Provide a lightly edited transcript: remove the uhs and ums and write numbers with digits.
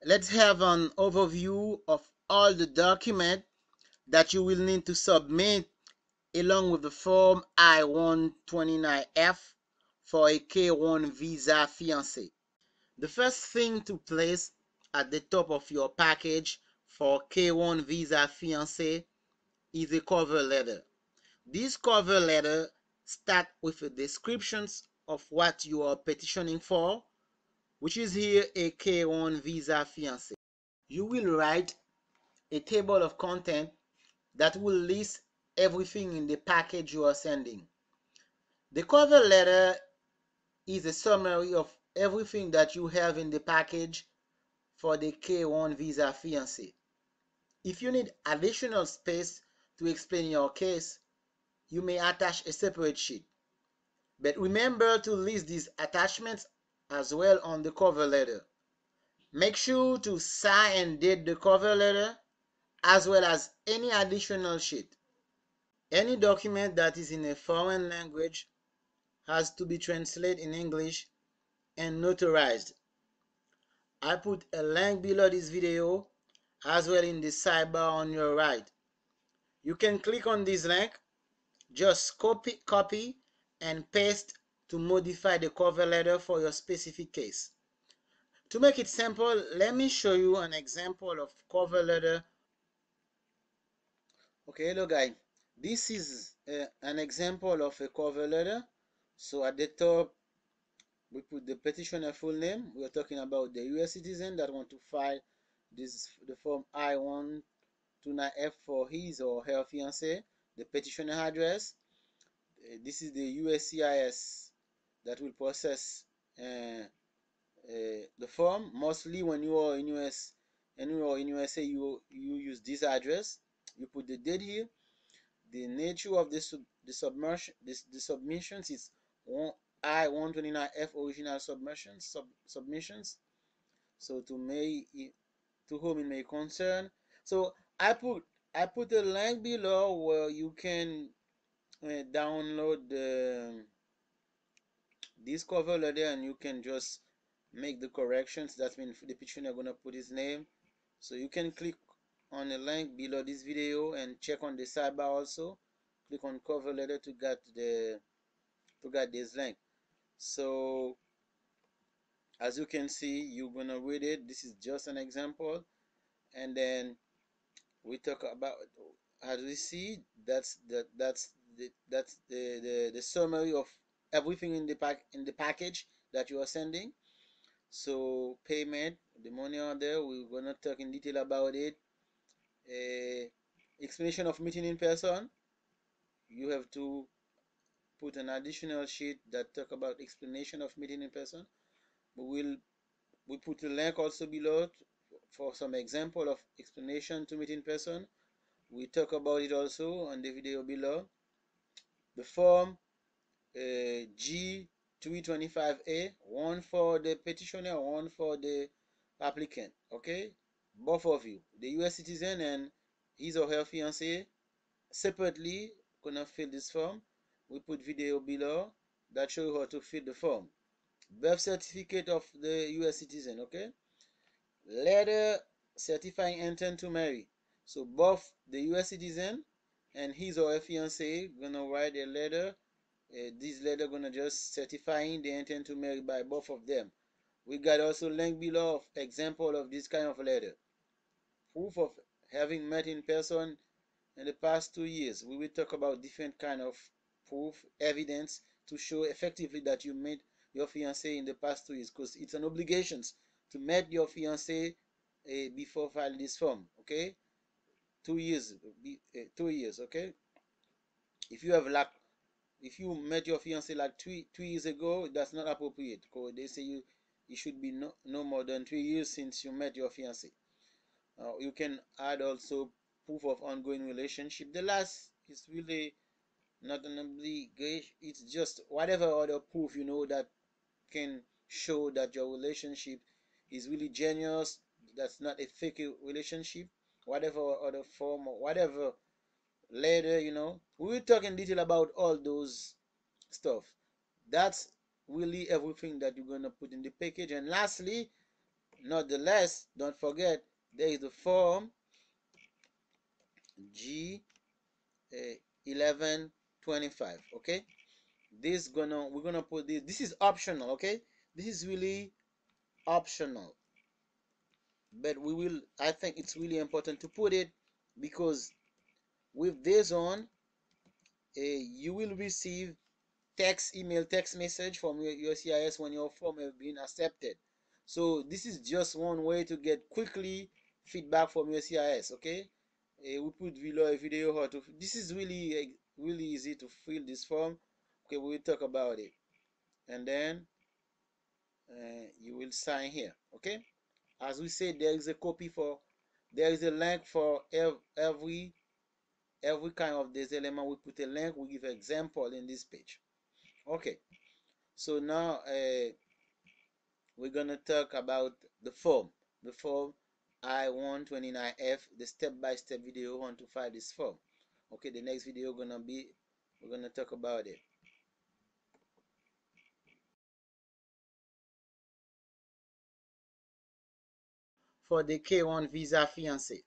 let's have an overview of all the documents that you will need to submit along with the form I-129F for a K-1 visa fiancé. The first thing to place at the top of your package for K-1 visa fiancé is a cover letter. This cover letter starts with a description of what you are petitioning for, which is here a K-1 visa fiancé. You will write a table of content that will list everything in the package you are sending. The cover letter is a summary of everything that you have in the package for the K-1 visa fiancé. If you need additional space to explain your case, you may attach a separate sheet. But remember to list these attachments as well on the cover letter. Make sure to sign and date the cover letter as well as any additional sheet. Any document that is in a foreign language has to be translated in English and notarized. I put a link below this video as well in the sidebar on your right. You can click on this link, just copy and paste to modify the cover letter for your specific case. To make it simple, let me show you an example of cover letter. Okay, hello guys. This is an example of a cover letter. So at the top, we put the petitioner full name. We are talking about the US citizen that want to file the form I-129F for his or her fiancé. The petitioner address. This is the USCIS that will process the form. Mostly when you are in USA, you use this address. You put the date here. The nature of the submissions is I-129F original submissions. So to whom it may concern. So I put a link below where you can download this cover letter and you can just make the corrections. That means the petitioner gonna put his name. So you can click on the link below this video and check on the sidebar also. Click on cover letter to get this link. So as you can see, you're gonna read it. This is just an example, and then we talk about, as we see, that's the summary of everything in the package that you are sending. So payment, the money on there, we're gonna talk in detail about it. Explanation of meeting in person, you have to put an additional sheet that talk about explanation of meeting in person. We put a link also below for some example of explanation to meet in person. We talk about it also on the video below. The form G325A, one for the petitioner, one for the applicant. Okay, both of you, the US citizen and his or her fiancé, separately gonna fill this form. We put video below that show you how to fill the form. Birth certificate of the US citizen. Okay, letter certifying intent to marry. So both the US citizen and his or her fiancé gonna write a letter. This letter gonna just certifying the intent to marry by both of them. We got also link below of example of this kind of letter. Proof of having met in person in the past 2 years. We will talk about different kind of proof, evidence to show effectively that you met your fiancé in the past 2 years, because it's an obligation to meet your fiancé before filing this form. Okay, 2 years, 2 years. Okay, if you have like, if you met your fiancé like 3 years ago, that's not appropriate, because they say you should be no more than 3 years since you met your fiancé. You can add also proof of ongoing relationship. The last is really not an obligation. It's just whatever other proof that can show that your relationship is really genuine, that's not a fake relationship. Whatever other form or whatever later, we will talk in detail about all those stuff. That's really everything that you're gonna put in the package. And lastly, Nonetheless, don't forget there is the form G 1125. Okay, we're gonna put this is optional. Okay, this is really optional, but I think it's really important to put it, because with this on, you will receive text message from your CIS when your form has been accepted. So this is just one way to get quickly feedback from your CIS. Okay, we put below a video how to. This is really easy to fill this form. Okay, we will talk about it, and then you will sign here. Okay, as we said, there is a link for every kind of this element. We put a link. We give an example in this page. Okay, so now we're gonna talk about the form I-129F, the step-by-step video on to file this form. Okay, the next video we're gonna talk about it. For the K1 visa fiancé,